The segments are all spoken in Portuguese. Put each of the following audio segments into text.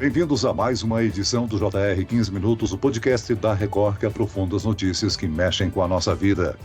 Bem-vindos a mais uma edição do JR 15 Minutos, o podcast da Record que aprofunda as notícias que mexem com a nossa vida.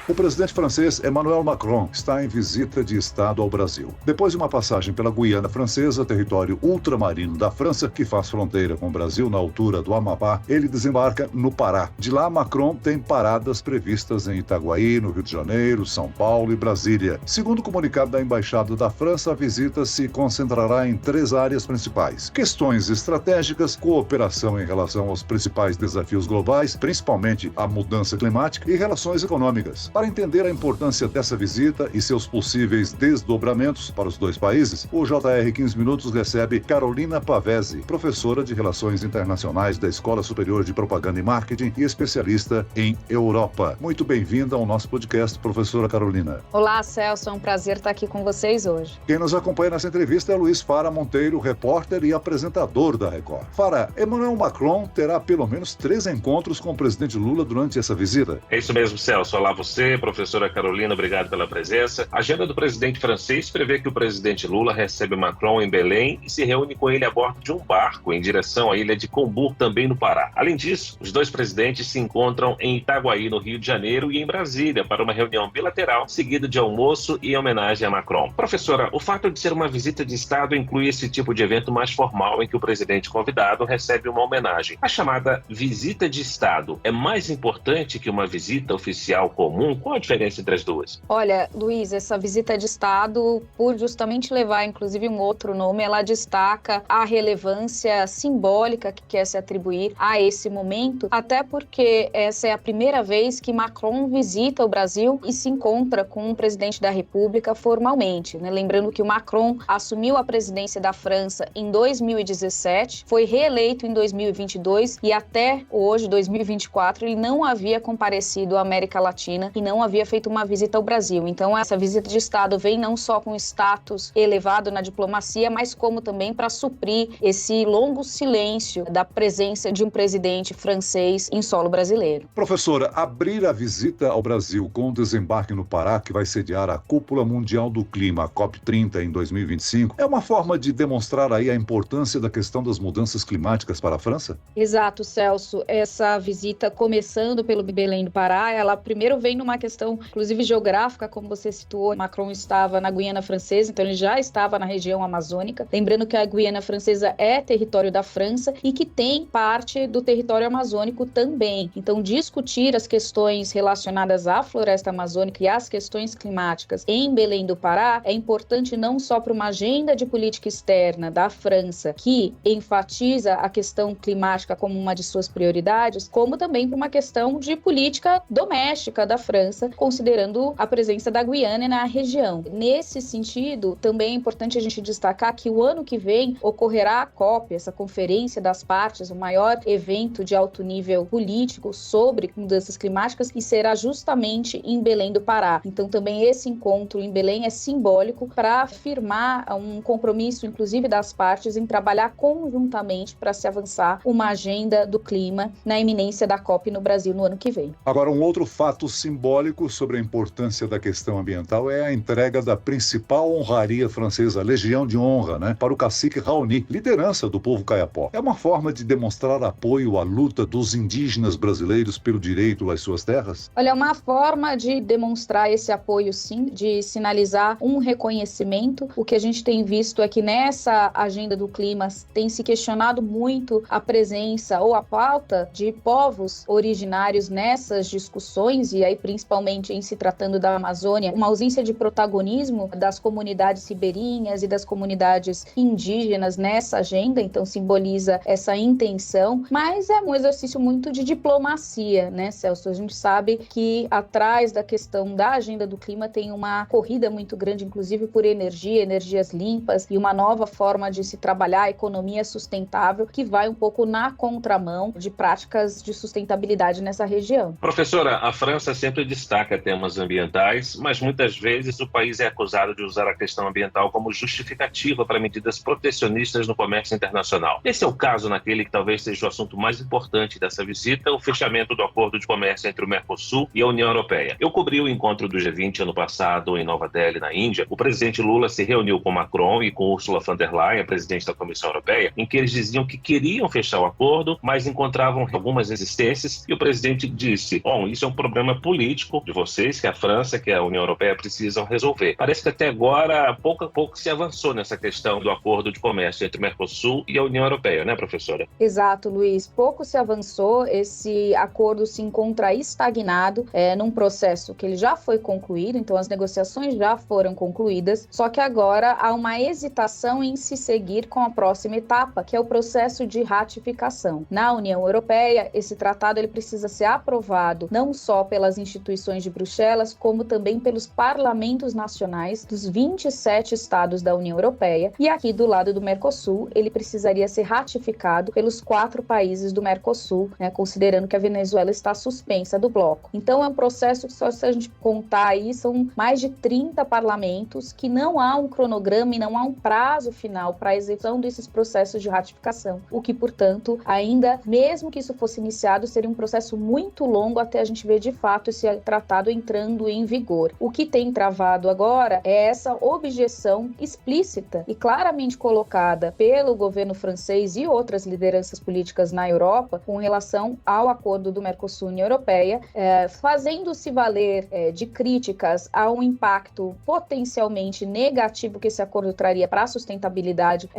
O presidente francês Emmanuel Macron está em visita de Estado ao Brasil. Depois de uma passagem pela Guiana Francesa, território ultramarino da França, que faz fronteira com o Brasil na altura do Amapá, ele desembarca no Pará. De lá, Macron tem paradas previstas em Itaguaí, no Rio de Janeiro, São Paulo e Brasília. Segundo o comunicado da Embaixada da França, a visita se concentrará em 3 áreas principais: questões estratégicas, cooperação em relação aos principais desafios globais, principalmente a mudança climática, e relações econômicas. Para entender a importância dessa visita e seus possíveis desdobramentos para os 2 países, o JR 15 Minutos recebe Carolina Pavese, professora de Relações Internacionais da Escola Superior de Propaganda e Marketing e especialista em Europa. Muito bem-vinda ao nosso podcast, professora Carolina. Olá, Celso, é um prazer estar aqui com vocês hoje. Quem nos acompanha nessa entrevista é Luiz Fara Monteiro, repórter e apresentador da Record. Fara, Emmanuel Macron terá pelo menos 3 encontros com o presidente Lula durante essa visita. É isso mesmo, Celso. Olá você, professora Carolina, obrigado pela presença. A agenda do presidente francês prevê que o presidente Lula recebe Macron em Belém e se reúne com ele a bordo de um barco em direção à ilha de Combu, também no Pará. Além disso, os 2 presidentes se encontram em Itaguaí, no Rio de Janeiro, e em Brasília, para uma reunião bilateral, seguida de almoço e homenagem a Macron. Professora, o fato de ser uma visita de Estado inclui esse tipo de evento mais formal em que o presidente convidado recebe uma homenagem. A chamada visita de Estado é mais importante que uma visita oficial comum? Qual a diferença entre as duas? Olha, Luiz, essa visita de Estado, por justamente levar inclusive um outro nome, ela destaca a relevância simbólica que quer se atribuir a esse momento, até porque essa é a primeira vez que Macron visita o Brasil e se encontra com o presidente da República formalmente, né? Lembrando que o Macron assumiu a presidência da França em 2017, foi reeleito em 2022 e até hoje, 2024, ele não havia comparecido à América Latina e não havia feito uma visita ao Brasil. Então, essa visita de Estado vem não só com status elevado na diplomacia, mas como também para suprir esse longo silêncio da presença de um presidente francês em solo brasileiro. Professora, abrir a visita ao Brasil com o desembarque no Pará, que vai sediar a Cúpula Mundial do Clima, a COP30, em 2025, é uma forma de demonstrar aí a importância da questão das mudanças climáticas para a França? Exato, Celso. Essa visita, começando pelo Belém do Pará, ela primeiro vem numa questão, inclusive geográfica, como você citou. Macron estava na Guiana Francesa, então ele já estava na região amazônica. Lembrando que a Guiana Francesa é território da França e que tem parte do território amazônico também. Então, discutir as questões relacionadas à floresta amazônica e às questões climáticas em Belém do Pará é importante não só para uma agenda de política externa da França, que enfatiza a questão climática como uma de suas prioridades, como também para uma questão de política doméstica da França, considerando a presença da Guiana na região. Nesse sentido, também é importante a gente destacar que o ano que vem ocorrerá a COP, essa conferência das partes, o maior evento de alto nível político sobre mudanças climáticas, e será justamente em Belém do Pará. Então, também esse encontro em Belém é simbólico para afirmar um compromisso, inclusive das partes, em trabalhar conjuntamente para se avançar uma agenda do clima na iminência da COP no Brasil no ano que vem. Agora, um outro fato simbólico sobre a importância da questão ambiental é a entrega da principal honraria francesa, a Legião de Honra, para o cacique Raoni, liderança do povo caiapó. É uma forma de demonstrar apoio à luta dos indígenas brasileiros pelo direito às suas terras? Olha, é uma forma de demonstrar esse apoio, sim, de sinalizar um reconhecimento. O que a gente tem visto é que nessa agenda do clima tem se questionado muito a presença ou a pauta de povos originários nessas discussões, e aí principalmente em se tratando da Amazônia, uma ausência de protagonismo das comunidades ribeirinhas e das comunidades indígenas nessa agenda, então simboliza essa intenção, mas é um exercício muito de diplomacia, né, Celso? A gente sabe que atrás da questão da agenda do clima tem uma corrida muito grande, inclusive por energia, energias limpas e uma nova forma de se trabalhar a economia sustentável que vai um pouco na contramão de práticas de sustentabilidade nessa região. Professora, a França sempre destaca temas ambientais, mas muitas vezes o país é acusado de usar a questão ambiental como justificativa para medidas protecionistas no comércio internacional. Esse é o caso naquele que talvez seja o assunto mais importante dessa visita, o fechamento do acordo de comércio entre o Mercosul e a União Europeia. Eu cobri o encontro do G20 ano passado em Nova Delhi, na Índia. O presidente Lula se reuniu com Macron e com Ursula von der Leyen, a presidente da Comissão Europeia, em que eles diziam que queriam fechar o acordo, mas encontravam algumas resistências, e o presidente disse: bom, isso é um problema político de vocês, que a França, que a União Europeia precisam resolver. Parece que até agora, pouco a pouco, se avançou nessa questão do acordo de comércio entre o Mercosul e a União Europeia, né, professora? Exato, Luiz. Pouco se avançou, esse acordo se encontra estagnado num processo que ele já foi concluído, então as negociações já foram concluídas, só que agora há uma hesitação em se seguir com a próxima etapa, que é o processo de ratificação. Na União Europeia, esse tratado ele precisa ser aprovado não só pelas instituições de Bruxelas, como também pelos parlamentos nacionais dos 27 estados da União Europeia, e aqui do lado do Mercosul, ele precisaria ser ratificado pelos 4 países do Mercosul, considerando que a Venezuela está suspensa do bloco. Então é um processo que, só se a gente contar aí, são mais de 30 parlamentos, que não há um cronograma e não há um prazo final para a execução desses processos de ratificação, o que, portanto, ainda, mesmo que isso fosse iniciado, seria um processo muito longo até a gente ver de fato esse tratado entrando em vigor. O que tem travado agora é essa objeção explícita e claramente colocada pelo governo francês e outras lideranças políticas na Europa com relação ao acordo do Mercosul-União Europeia, fazendo-se valer de críticas a um impacto potencialmente negativo que esse acordo traria para a sustentabilidade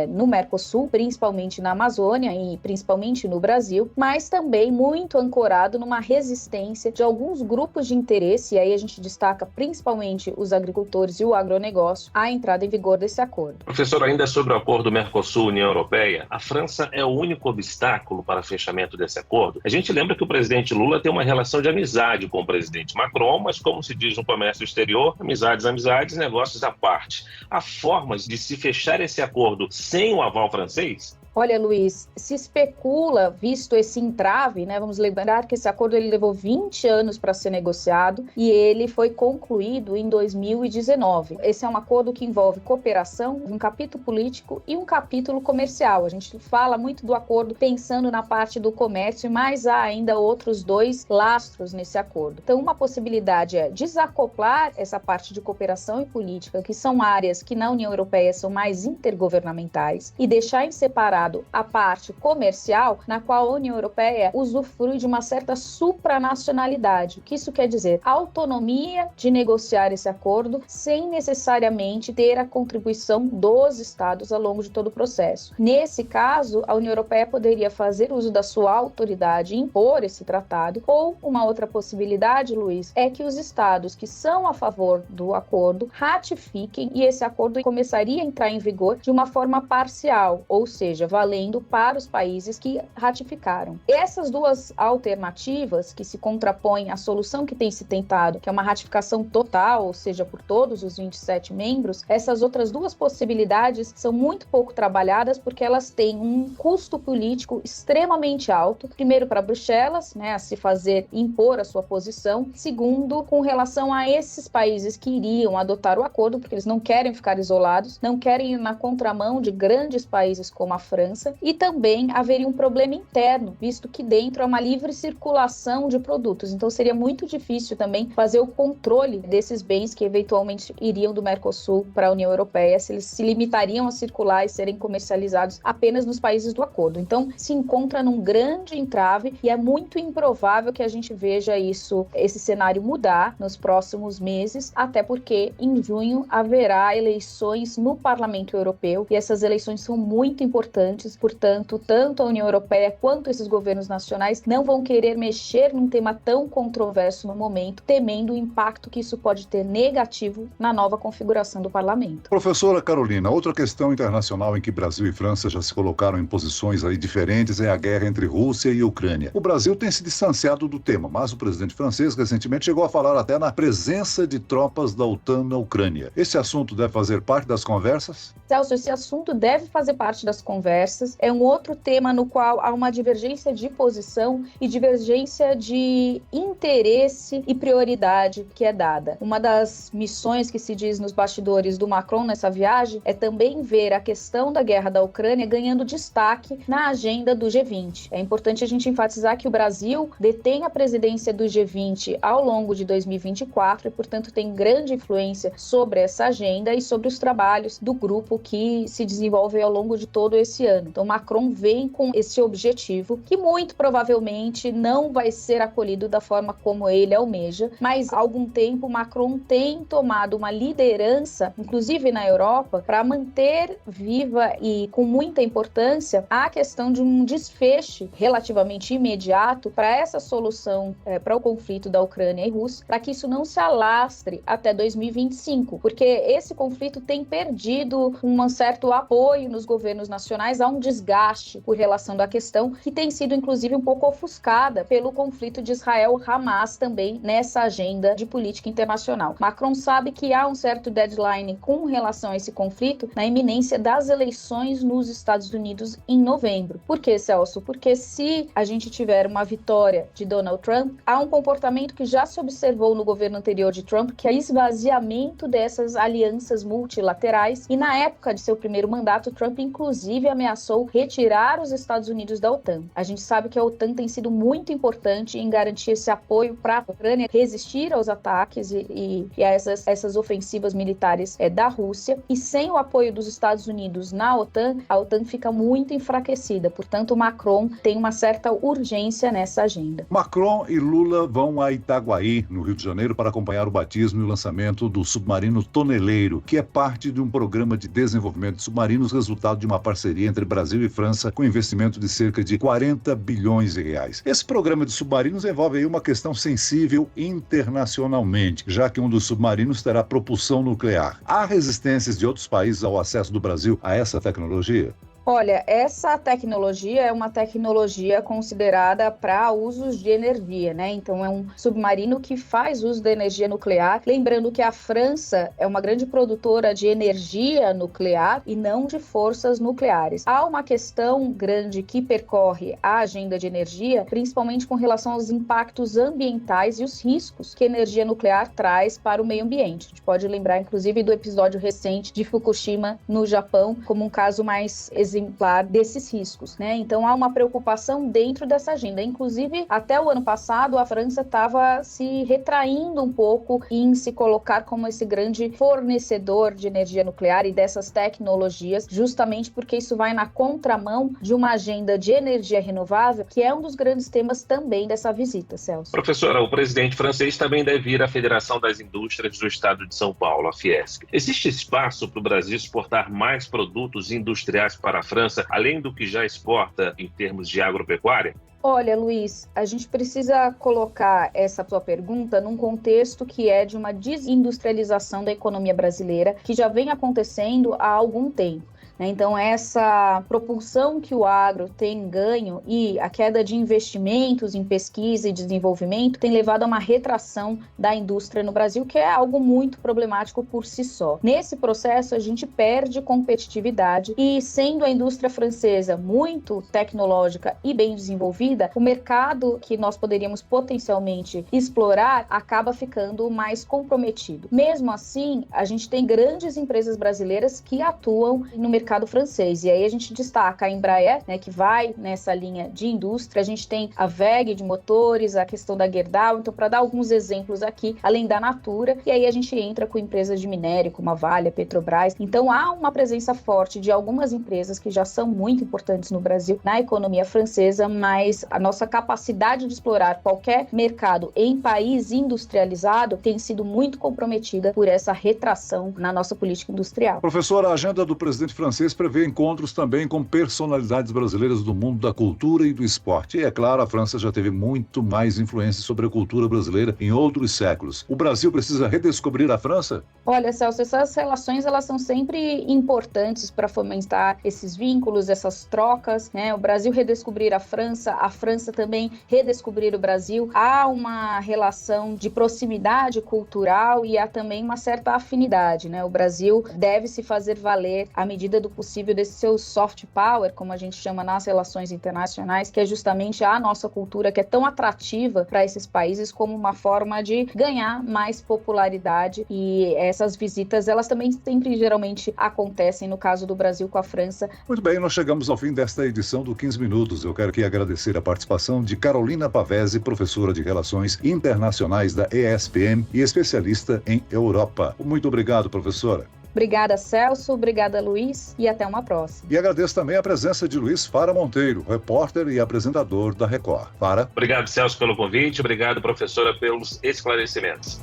no Mercosul, principalmente na Amazônia e principalmente no Brasil, mas também muito ancorado numa resistência de alguns grupos de interesse, e aí a gente destaca principalmente os agricultores e o agronegócio, à entrada em vigor desse acordo. Professor, ainda sobre o acordo Mercosul-União Europeia, a França é o único obstáculo para o fechamento desse acordo? A gente lembra que o presidente Lula tem uma relação de amizade com o presidente Macron, mas como se diz no comércio exterior, amizades, negócios à parte. Há formas de se fechar esse acordo sem o aval francês? Olha, Luiz, se especula, visto esse entrave, vamos lembrar que esse acordo ele levou 20 anos para ser negociado e ele foi concluído em 2019. Esse é um acordo que envolve cooperação, um capítulo político e um capítulo comercial. A gente fala muito do acordo pensando na parte do comércio, mas há ainda outros 2 lastros nesse acordo. Então, uma possibilidade é desacoplar essa parte de cooperação e política, que são áreas que na União Europeia são mais intergovernamentais, e deixar em separado a parte comercial, na qual a União Europeia usufrui de uma certa supranacionalidade. O que isso quer dizer? Autonomia de negociar esse acordo sem necessariamente ter a contribuição dos Estados ao longo de todo o processo. Nesse caso, a União Europeia poderia fazer uso da sua autoridade e impor esse tratado, ou uma outra possibilidade, Luiz, é que os Estados que são a favor do acordo ratifiquem e esse acordo começaria a entrar em vigor de uma forma parcial, ou seja, valendo para os países que ratificaram. Essas 2 alternativas que se contrapõem à solução que tem se tentado, que é uma ratificação total, ou seja, por todos os 27 membros, essas outras 2 possibilidades são muito pouco trabalhadas porque elas têm um custo político extremamente alto, primeiro para Bruxelas, a se fazer impor a sua posição, segundo, com relação a esses países que iriam adotar o acordo, porque eles não querem ficar isolados, não querem ir na contramão de grandes países como a França, e também haveria um problema interno, visto que dentro há uma livre circulação de produtos, então seria muito difícil também fazer o controle desses bens que eventualmente iriam do Mercosul para a União Europeia, se eles se limitariam a circular e serem comercializados apenas nos países do acordo. Então se encontra num grande entrave e é muito improvável que a gente veja esse cenário mudar nos próximos meses, até porque em junho haverá eleições no Parlamento Europeu e essas eleições são muito importantes, portanto, tanto a União Europeia quanto esses governos nacionais não vão querer mexer num tema tão controverso no momento, temendo o impacto que isso pode ter negativo na nova configuração do parlamento. Professora Carolina, outra questão internacional em que Brasil e França já se colocaram em posições diferentes é a guerra entre Rússia e Ucrânia. O Brasil tem se distanciado do tema, mas o presidente francês recentemente chegou a falar até na presença de tropas da OTAN na Ucrânia. Esse assunto deve fazer parte das conversas? Celso, esse assunto deve fazer parte das conversas, conversas. É um outro tema no qual há uma divergência de posição e divergência de interesse e prioridade que é dada. Uma das missões que se diz nos bastidores do Macron nessa viagem é também ver a questão da guerra da Ucrânia ganhando destaque na agenda do G20. É importante a gente enfatizar que o Brasil detém a presidência do G20 ao longo de 2024 e, portanto, tem grande influência sobre essa agenda e sobre os trabalhos do grupo que se desenvolve ao longo de todo esse ano. Então, Macron vem com esse objetivo, que muito provavelmente não vai ser acolhido da forma como ele almeja, mas há algum tempo Macron tem tomado uma liderança, inclusive na Europa, para manter viva e com muita importância a questão de um desfecho relativamente imediato para essa solução para o conflito da Ucrânia e Rússia, para que isso não se alastre até 2025, porque esse conflito tem perdido um certo apoio nos governos nacionais, há um desgaste por relação da questão que tem sido inclusive um pouco ofuscada pelo conflito de Israel-Hamas também nessa agenda de política internacional. Macron sabe que há um certo deadline com relação a esse conflito na iminência das eleições nos Estados Unidos em novembro. Por que, Celso? Porque se a gente tiver uma vitória de Donald Trump, há um comportamento que já se observou no governo anterior de Trump, que é o esvaziamento dessas alianças multilaterais, e na época de seu primeiro mandato, Trump inclusive ameaçou retirar os Estados Unidos da OTAN. A gente sabe que a OTAN tem sido muito importante em garantir esse apoio para a Ucrânia resistir aos ataques e a essas ofensivas militares da Rússia, e sem o apoio dos Estados Unidos na OTAN, a OTAN fica muito enfraquecida. Portanto, Macron tem uma certa urgência nessa agenda. Macron e Lula vão a Itaguaí, no Rio de Janeiro, para acompanhar o batismo e o lançamento do submarino Toneleiro, que é parte de um programa de desenvolvimento de submarinos, resultado de uma parceria entre Brasil e França, com investimento de cerca de 40 bilhões de reais. Esse programa de submarinos envolve aí uma questão sensível internacionalmente, já que um dos submarinos terá propulsão nuclear. Há resistências de outros países ao acesso do Brasil a essa tecnologia? Olha, essa tecnologia é uma tecnologia considerada para usos de energia, né? Então é um submarino que faz uso da energia nuclear. Lembrando que a França é uma grande produtora de energia nuclear e não de forças nucleares. Há uma questão grande que percorre a agenda de energia, principalmente com relação aos impactos ambientais e os riscos que a energia nuclear traz para o meio ambiente. A gente pode lembrar, inclusive, do episódio recente de Fukushima, no Japão, como um caso mais exemplar desses riscos, né? Então há uma preocupação dentro dessa agenda. Inclusive, até o ano passado, a França estava se retraindo um pouco em se colocar como esse grande fornecedor de energia nuclear e dessas tecnologias, justamente porque isso vai na contramão de uma agenda de energia renovável, que é um dos grandes temas também dessa visita, Celso. Professora, o presidente francês também deve ir à Federação das Indústrias do Estado de São Paulo, a Fiesc. Existe espaço para o Brasil exportar mais produtos industriais para a França, além do que já exporta em termos de agropecuária? Olha, Luiz, a gente precisa colocar essa tua pergunta num contexto que é de uma desindustrialização da economia brasileira, que já vem acontecendo há algum tempo. Então, essa propulsão que o agro tem ganho e a queda de investimentos em pesquisa e desenvolvimento tem levado a uma retração da indústria no Brasil, que é algo muito problemático por si só. Nesse processo, a gente perde competitividade e, sendo a indústria francesa muito tecnológica e bem desenvolvida, o mercado que nós poderíamos potencialmente explorar acaba ficando mais comprometido. Mesmo assim, a gente tem grandes empresas brasileiras que atuam no mercado francês. E aí a gente destaca a Embraer, né, que vai nessa linha de indústria. A gente tem a WEG de motores, a questão da Gerdau. Então, para dar alguns exemplos aqui, além da Natura, e aí a gente entra com empresas de minério, como a Vale, a Petrobras. Então, há uma presença forte de algumas empresas que já são muito importantes no Brasil, na economia francesa, mas a nossa capacidade de explorar qualquer mercado em país industrializado tem sido muito comprometida por essa retração na nossa política industrial. Professora, a agenda do presidente francês prevê encontros também com personalidades brasileiras do mundo da cultura e do esporte. E, é claro, a França já teve muito mais influência sobre a cultura brasileira em outros séculos. O Brasil precisa redescobrir a França? Olha, Celso, essas relações elas são sempre importantes para fomentar esses vínculos, essas trocas, né? O Brasil redescobrir a França também redescobrir o Brasil. Há uma relação de proximidade cultural e há também uma certa afinidade, né? O Brasil deve se fazer valer à medida do do possível desse seu soft power, como a gente chama nas relações internacionais, que é justamente a nossa cultura que é tão atrativa para esses países como uma forma de ganhar mais popularidade. E essas visitas, elas também sempre geralmente acontecem no caso do Brasil com a França. Muito bem, nós chegamos ao fim desta edição do 15 Minutos. Eu quero aqui agradecer a participação de Carolina Pavese, professora de Relações Internacionais da ESPM e especialista em Europa. Muito obrigado, professora. Obrigada, Celso. Obrigada, Luiz. E até uma próxima. E agradeço também a presença de Luiz Fara Monteiro, repórter e apresentador da Record. Fara. Obrigado, Celso, pelo convite. Obrigado, professora, pelos esclarecimentos.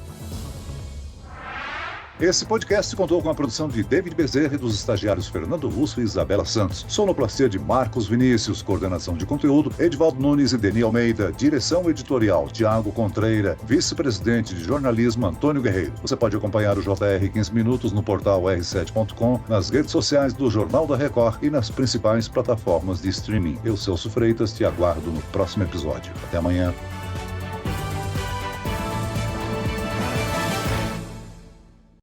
Esse podcast contou com a produção de David Bezerra e dos estagiários Fernando Russo e Isabela Santos. Sonoplastia de Marcos Vinícius, coordenação de conteúdo, Edivaldo Nunes e Deni Almeida, direção editorial, Tiago Contreira, vice-presidente de jornalismo, Antônio Guerreiro. Você pode acompanhar o JR 15 Minutos no portal r7.com, nas redes sociais do Jornal da Record e nas principais plataformas de streaming. Eu, Celso Freitas, te aguardo no próximo episódio. Até amanhã.